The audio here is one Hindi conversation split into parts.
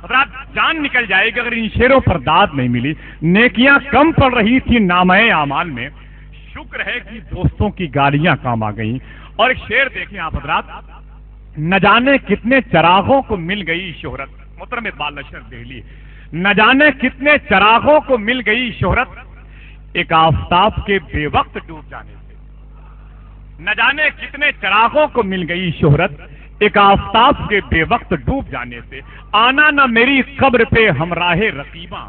हज़रात जान निकल जाएगी अगर इन शेरों पर दाद नहीं मिली। नेकियां कम पड़ रही थी नामए आमाल में, शुक्र है कि दोस्तों की गालियां काम आ गई। और एक शेर देखें आप हज़रात, न जाने कितने चरागों को मिल गई शोहरत, मोहतरम इकबाल लश्कर देहली, न जाने कितने चरागों को मिल गई शोहरत एक आफताब के बेवक्त डूब जाने से। न जाने कितने चरागों को मिल गई शोहरत एक आफताब के बेवक्त डूब जाने से। आना न मेरी कब्र पे हमराहे रकीबा।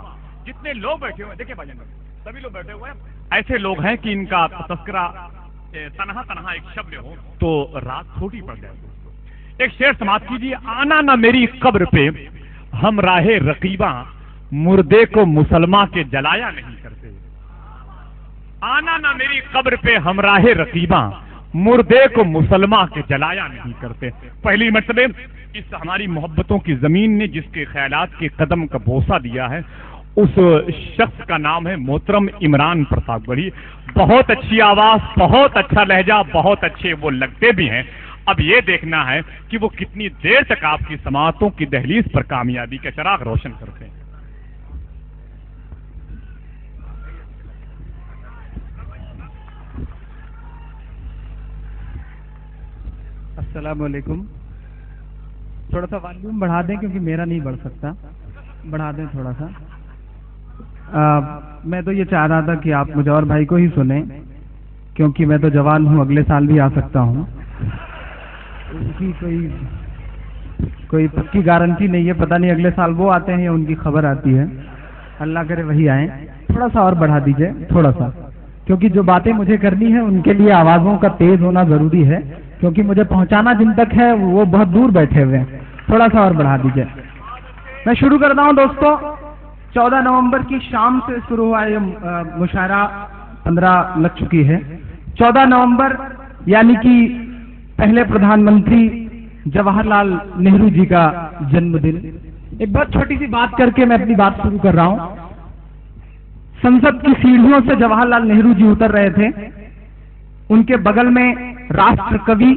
जितने लोग बैठे हुए, देखिए भाईजान, सभी लोग बैठे हुए हैं, ऐसे लोग हैं कि इनका तस्करा तनहा तनहा एक शब्द हो तो रात छोटी पड़ जाए। दोस्तों एक शेर समाप्त कीजिए। आना न मेरी कब्र पे हमराहे रकीबा, मुर्दे को मुसलमान के जलाया नहीं करते। आना न मेरी कब्र पे हमराहे रकीबा, मुर्दे को मुसलमान के जलाया नहीं करते। पहली मर्तबे इस हमारी मोहब्बतों की जमीन ने जिसके ख्यालात के कदम का बोसा दिया है उस शख्स का नाम है मोहतरम इमरान प्रतापगढ़ी। बहुत अच्छी आवाज, बहुत अच्छा लहजा, बहुत अच्छे वो लगते भी हैं। अब ये देखना है कि वो कितनी देर तक आपकी समाअतों की दहलीज पर कामयाबी का चिराग रोशन करते हैं। अस्सलाम वालेकुम। थोड़ा सा वॉल्यूम बढ़ा दें क्योंकि मेरा नहीं बढ़ सकता, बढ़ा दें थोड़ा सा। मैं तो ये चाह रहा था कि आप मुजव्वर भाई को ही सुने क्योंकि मैं तो जवान हूँ, अगले साल भी आ सकता हूँ। उनकी कोई पक्की गारंटी नहीं है, पता नहीं अगले साल वो आते हैं या उनकी खबर आती है, अल्लाह करे वही आए। थोड़ा सा और बढ़ा दीजिए, थोड़ा सा, क्योंकि जो बातें मुझे करनी है उनके लिए आवाजों का तेज होना जरूरी है, क्योंकि मुझे पहुंचाना जिन तक है वो बहुत दूर बैठे हुए हैं। थोड़ा सा और बढ़ा दीजिए। मैं शुरू करता हूं दोस्तों। 14 नवंबर की शाम से शुरू हुआ ये मुशायरा 15 लग चुकी है। 14 नवंबर यानी कि पहले प्रधानमंत्री जवाहरलाल नेहरू जी का जन्मदिन। एक बहुत छोटी सी बात करके मैं अपनी बात शुरू कर रहा हूं। संसद की सीढ़ियों से जवाहरलाल नेहरू जी उतर रहे थे, उनके बगल में राष्ट्र कवि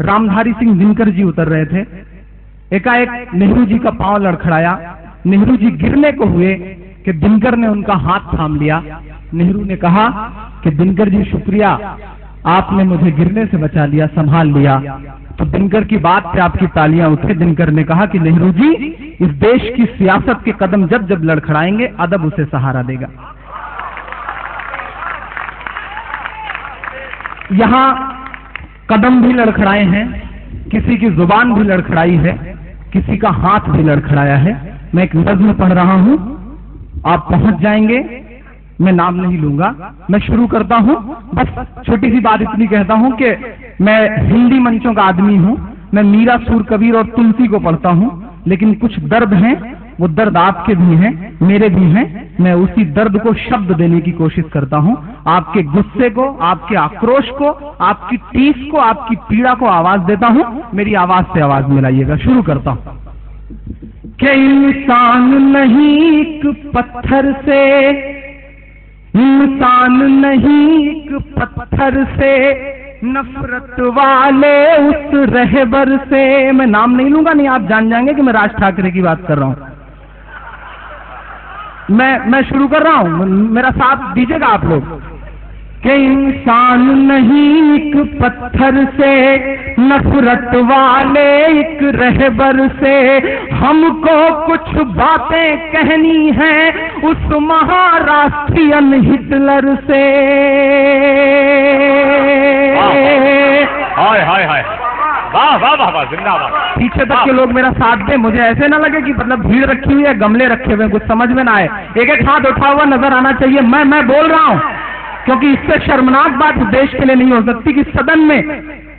रामधारी सिंह दिनकर जी उतर रहे थे। एकाएक नेहरू जी का पांव लड़खड़ाया, नेहरू जी गिरने को हुए कि दिनकर ने उनका हाथ थाम लिया। नेहरू ने कहा कि दिनकर जी शुक्रिया, आपने मुझे गिरने से बचा लिया, संभाल लिया। तो दिनकर की बात पे आपकी तालियां उठे। दिनकर ने कहा कि नेहरू जी इस देश की सियासत के कदम जब जब लड़खड़ाएंगे अदब उसे सहारा देगा। यहां कदम भी लड़खड़ाए हैं, किसी की जुबान भी लड़खड़ाई है, किसी का हाथ भी लड़खड़ाया है। मैं एक नज़्म पढ़ रहा हूं, आप पहुंच जाएंगे, मैं नाम नहीं लूंगा। मैं शुरू करता हूं। बस छोटी सी बात इतनी कहता हूं कि मैं हिंदी मंचों का आदमी हूं, मैं मीरा, सूर, कबीर और तुलसी को पढ़ता हूं, लेकिन कुछ दर्द हैं, वो दर्द आपके भी हैं, मेरे भी हैं। मैं उसी दर्द को शब्द देने की कोशिश करता हूं। आपके गुस्से को, आपके आक्रोश को, आपकी टीस को, आपकी पीड़ा को आवाज देता हूं। मेरी आवाज से आवाज मिलाइएगा। शुरू करता हूं। कि इंसान नहीं एक पत्थर से, इंसान नहीं एक पत्थर से, नफरत वाले उस रहबर से। मैं नाम नहीं लूंगा, नहीं आप जान जाएंगे कि मैं राज ठाकरे की बात कर रहा हूं। मैं शुरू कर रहा हूं, मेरा साथ दीजिएगा आप लोग। कि इंसान नहीं एक पत्थर से, नफरत वाले एक रहबर से, हमको कुछ बातें कहनी है उस महाराष्ट्रियन हिटलर से। हाय हाय हाय, वाह वाह वाह वाह, जिंदाबाद। पीछे तक के लोग मेरा साथ दें, मुझे ऐसे ना लगे कि मतलब भीड़ रखी हुई है, गमले रखे हुए, कुछ समझ में ना आए। एक एक हाथ उठा हुआ नजर आना चाहिए। मैं बोल रहा हूं क्योंकि इससे शर्मनाक बात देश के लिए नहीं हो सकती कि सदन में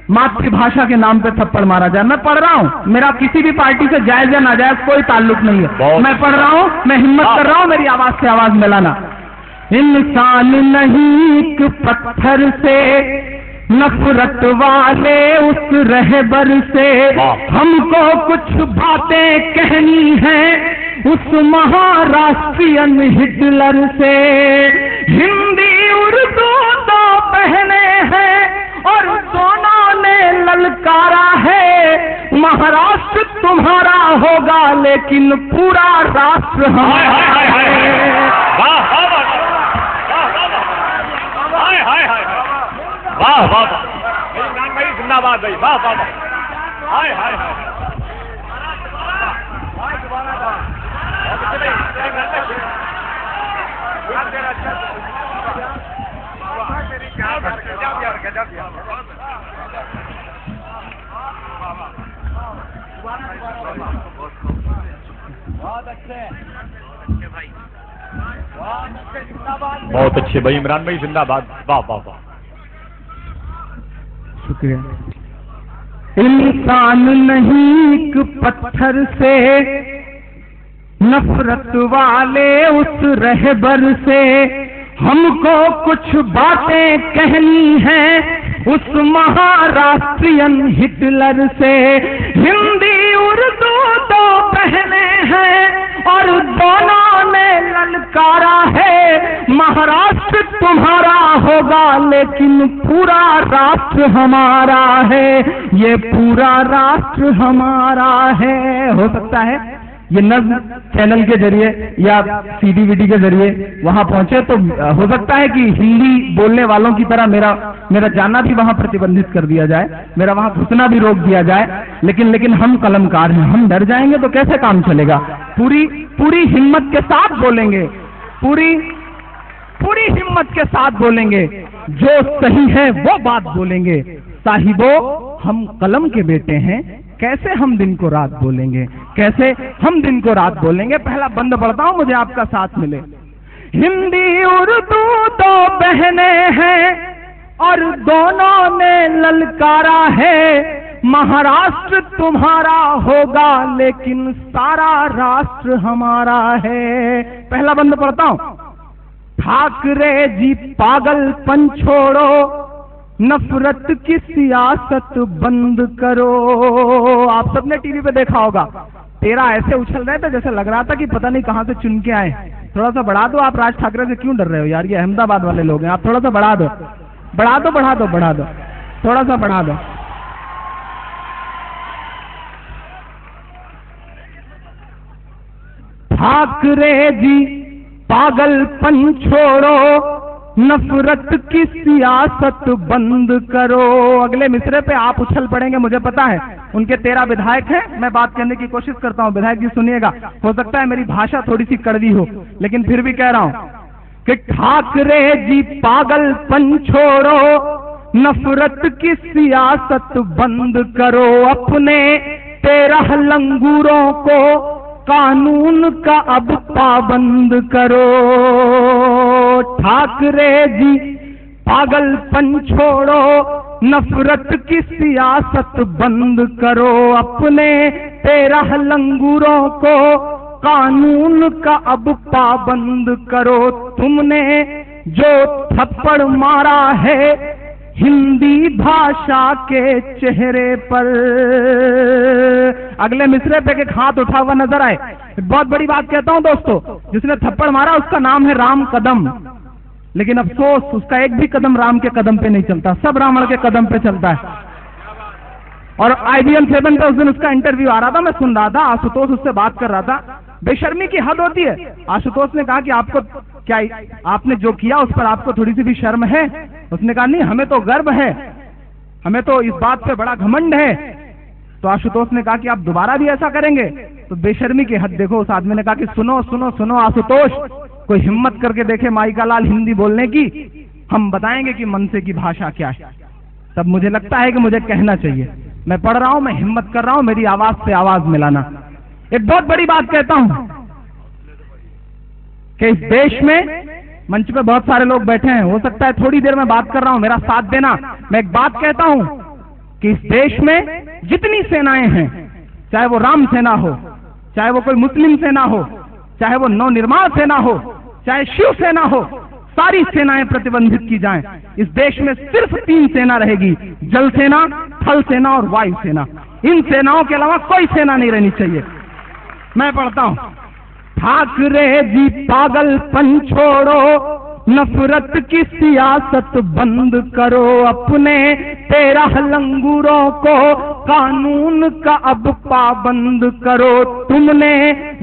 मातृभाषा के नाम पे थप्पड़ मारा जाए। मैं पढ़ रहा हूं, मेरा किसी भी पार्टी से जायज या नाजायज कोई ताल्लुक नहीं है। मैं पढ़ रहा हूं, मैं हिम्मत कर रहा हूं मेरी आवाज से आवाज मिलाना। इंसान नहीं एक पत्थर से, नफरत वाले उस रहबर से, हमको कुछ बातें कहनी है उस महाराष्ट्रियन हिटलर से। हिंदी उर्दू तो पहने हैं और दोनों ने ललकारा है, महाराष्ट्र तुम्हारा होगा लेकिन पूरा राष्ट्र हमारा है। वाह वाह भाई, जिंदाबाद भाई, वाह वाह वाह, हाय हाय हाय, बहुत अच्छे भाई, इमरान भाई जिंदाबाद, वाह वाह वाह, शुक्रिया। इंसान नहीं एक पत्थर से, नफरत वाले उस रहबर से, हमको कुछ बातें कहनी है उस महाराष्ट्रियन हिटलर से। हिंदी उर्दू तो पहने हैं और दोनों ने ललकारा है, महाराष्ट्र तुम्हारा होगा लेकिन पूरा राष्ट्र हमारा है, ये पूरा राष्ट्र हमारा है। हो सकता है ये नज़्म चैनल के जरिए या सीडी-वीडी के जरिए वहां पहुंचे तो हो सकता है कि हिंदी बोलने वालों की तरह मेरा जाना भी वहां प्रतिबंधित कर दिया जाए, मेरा वहां घुसना भी रोक दिया जाए, लेकिन हम कलमकार हैं, हम डर जाएंगे तो कैसे काम चलेगा। पूरी हिम्मत के साथ बोलेंगे, पूरी हिम्मत के साथ बोलेंगे, जो सही है वो बात बोलेंगे। साहिबो हम कलम के बेटे हैं, कैसे हम दिन को रात बोलेंगे, कैसे हम दिन को रात बोलेंगे। पहला बंद पढ़ता हूं, मुझे आपका साथ मिले। हिंदी उर्दू तो बहने हैं और दोनों ने ललकारा है, महाराष्ट्र तुम्हारा होगा लेकिन सारा राष्ट्र हमारा है। पहला बंद पढ़ता हूं। ठाकरे जी पागलपन छोड़ो, नफरत की सियासत बंद करो। आप सबने टीवी पे देखा होगा, तेरा ऐसे उछल रहे थे जैसे लग रहा था कि पता नहीं कहां से चुन के आए। थोड़ा सा बढ़ा दो, आप राज ठाकरे से क्यों डर रहे हो यार, ये अहमदाबाद वाले लोग हैं, आप थोड़ा सा बढ़ा दो, थोड़ा सा बढ़ा दो। ठाकरे जी पागलपन छोड़ो, नफरत की सियासत बंद करो। अगले मिसरे पे आप उछल पड़ेंगे, मुझे पता है। उनके 13 विधायक हैं, मैं बात करने की कोशिश करता हूं, विधायक जी सुनिएगा। हो सकता है मेरी भाषा थोड़ी सी कड़वी हो, लेकिन फिर भी कह रहा हूं कि ठाकरे जी पागलपन छोड़ो, नफरत की सियासत बंद करो, अपने 13 लंगूरों को कानून का अब पाबंद करो। ठाकरे जी पागलपन छोड़ो, नफरत की सियासत बंद करो, अपने 13 लंगूरों को कानून का अब पाबंद करो। तुमने जो थप्पड़ मारा है हिंदी भाषा के चेहरे पर। अगले मिसरे पे एक हाथ उठा हुआ नजर आए। बहुत बड़ी बात कहता हूं दोस्तों, जिसने थप्पड़ मारा उसका नाम है राम कदम, लेकिन अफसोस उसका एक भी कदम राम के कदम पे नहीं चलता, सब रावण के कदम पे चलता है। और IBM 7 पे उस दिन उसका इंटरव्यू आ रहा था, मैं सुन रहा था, आशुतोष उससे बात कर रहा था। बेशर्मी की हद होती है। आशुतोष ने कहा कि आपको क्या, आपने जो किया उस पर आपको थोड़ी सी भी शर्म है? उसने कहा नहीं, हमें तो गर्व है, हमें तो इस बात पे बड़ा घमंड है। तो आशुतोष ने कहा कि आप दोबारा भी ऐसा करेंगे? तो बेशर्मी की हद देखो। उस आदमी ने कहा कि सुनो सुनो सुनो आशुतोष, कोई हिम्मत करके देखे माई का लाल हिंदी बोलने की, हम बताएंगे कि मनसे की भाषा क्या है। तब मुझे लगता है कि मुझे कहना चाहिए, मैं पढ़ रहा हूं, मैं हिम्मत कर रहा हूं, मेरी आवाज से आवाज मिलाना। एक बहुत बड़ी बात कहता हूं कि इस देश में, मंच पे बहुत सारे लोग बैठे हैं, हो सकता है थोड़ी देर में बात कर रहा हूं, मेरा साथ देना। मैं एक बात कहता हूं कि इस देश में जितनी सेनाएं हैं, चाहे वो राम सेना हो, चाहे वो कोई मुस्लिम सेना हो, चाहे वो नवनिर्माण सेना हो, चाहे शिव सेना हो, सारी सेनाएं प्रतिबंधित की जाएं। इस देश में सिर्फ 3 सेना रहेगी, जल सेना, थल सेना और वायु सेना। इन सेनाओं के अलावा कोई सेना नहीं रहनी चाहिए। मैं पढ़ता हूं, ठाकरे जी पागलपन छोड़ो, नफरत की सियासत बंद करो, अपने 13 लंगूरों को कानून का अब पाबंद करो। तुमने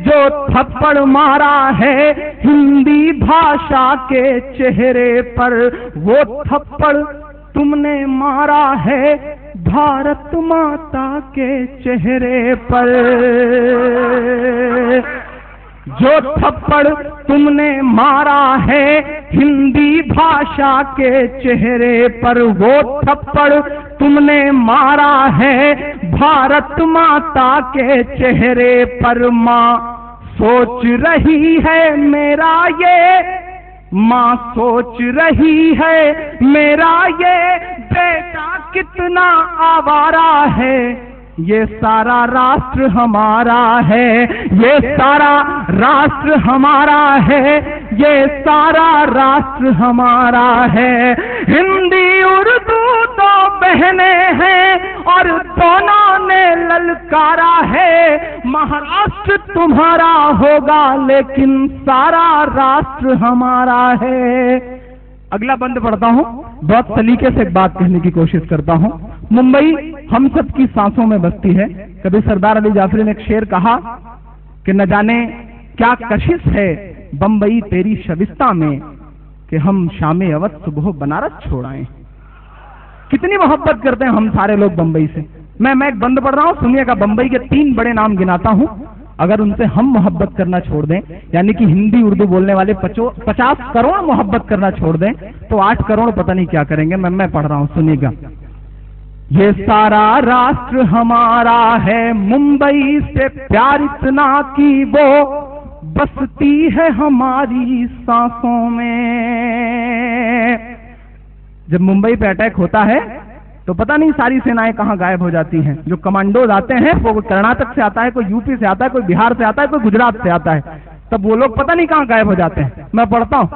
जो थप्पड़ मारा है हिंदी भाषा के चेहरे पर, वो थप्पड़ तुमने मारा है भारत माता के चेहरे पर। जो थप्पड़ तुमने मारा है हिंदी भाषा के चेहरे पर, वो थप्पड़ तुमने मारा है भारत माता के चेहरे पर। माँ सोच रही है मेरा ये, माँ सोच रही है मेरा ये बेटा कितना आवारा है। ये सारा राष्ट्र हमारा है, ये सारा राष्ट्र हमारा है, ये सारा राष्ट्र हमारा है। हिंदी उर्दू तो बहने हैं और दोनों ने ललकारा है। महाराष्ट्र तुम्हारा होगा लेकिन सारा राष्ट्र हमारा है। अगला बंद पढ़ता हूँ, बहुत सलीके से एक बात कहने की कोशिश करता हूँ। मुंबई हम सब की सांसों में बसती है। कभी सरदार अली जाफरी ने एक शेर कहा कि न जाने क्या कशिश है बंबई तेरी शबिस्ता में, कि हम शामे अवध सुबह बनारस छोड़ आए। कितनी मोहब्बत करते हैं हम सारे लोग बंबई से। मैं एक बंद पढ़ रहा हूँ, सुनिएगा। बंबई के 3 बड़े नाम गिनाता हूँ। अगर उनसे हम मोहब्बत करना छोड़ दें, यानी कि हिंदी उर्दू बोलने वाले 50 करोड़ मोहब्बत करना छोड़ दें, तो 8 करोड़ पता नहीं क्या करेंगे। मैं पढ़ रहा हूं, सुनिएगा। ये सारा राष्ट्र हमारा है, मुंबई से प्यार इतना कि वो बसती है हमारी सांसों में। जब मुंबई पे अटैक होता है तो पता नहीं सारी सेनाएं कहां गायब हो जाती हैं। जो कमांडोज आते हैं वो कर्नाटक से आता है, कोई यूपी से आता है, कोई बिहार से आता है, कोई गुजरात से आता है, तब वो लोग पता नहीं कहां गायब हो जाते हैं। मैं पढ़ता हूं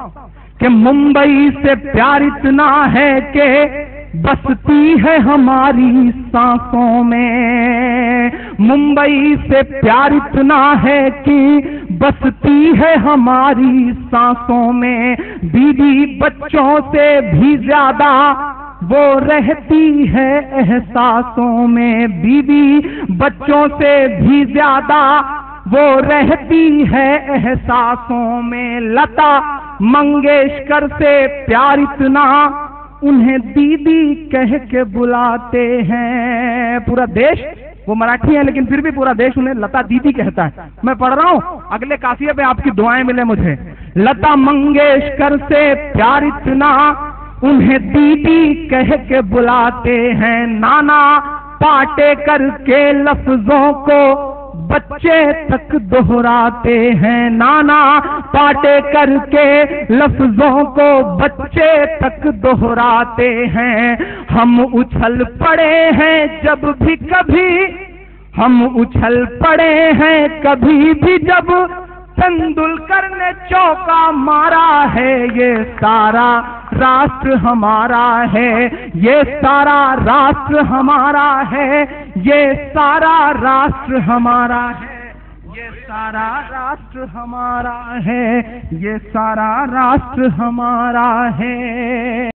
कि मुंबई से प्यार इतना है कि बसती है हमारी सांसों में। मुंबई से प्यार इतना है कि बसती है हमारी सांसों में। बीवी बच्चों से भी ज्यादा वो रहती है एहसासों में। बीवी बच्चों से भी ज्यादा वो रहती है एहसासों में। लता मंगेशकर से प्यार इतना उन्हें दीदी कह के बुलाते हैं। पूरा देश, वो मराठी है लेकिन फिर भी पूरा देश उन्हें लता दीदी कहता है। मैं पढ़ रहा हूं, अगले काफिये पे आपकी दुआएं मिले मुझे। लता मंगेशकर से प्यार इतना उन्हें दीदी कह के बुलाते हैं। नाना पाटेकर के लफ्जों को बच्चे तक दोहराते हैं। नाना पाटेकर के लफ्जों को बच्चे तक दोहराते हैं। हम उछल पड़े हैं जब भी कभी, हम उछल पड़े हैं कभी भी जब तेंदुलकर ने चौका मारा है। ये सारा राष्ट्र हमारा है, ये सारा राष्ट्र हमारा है, ये सारा राष्ट्र हमारा है, ये सारा राष्ट्र हमारा है, ये सारा राष्ट्र हमारा है।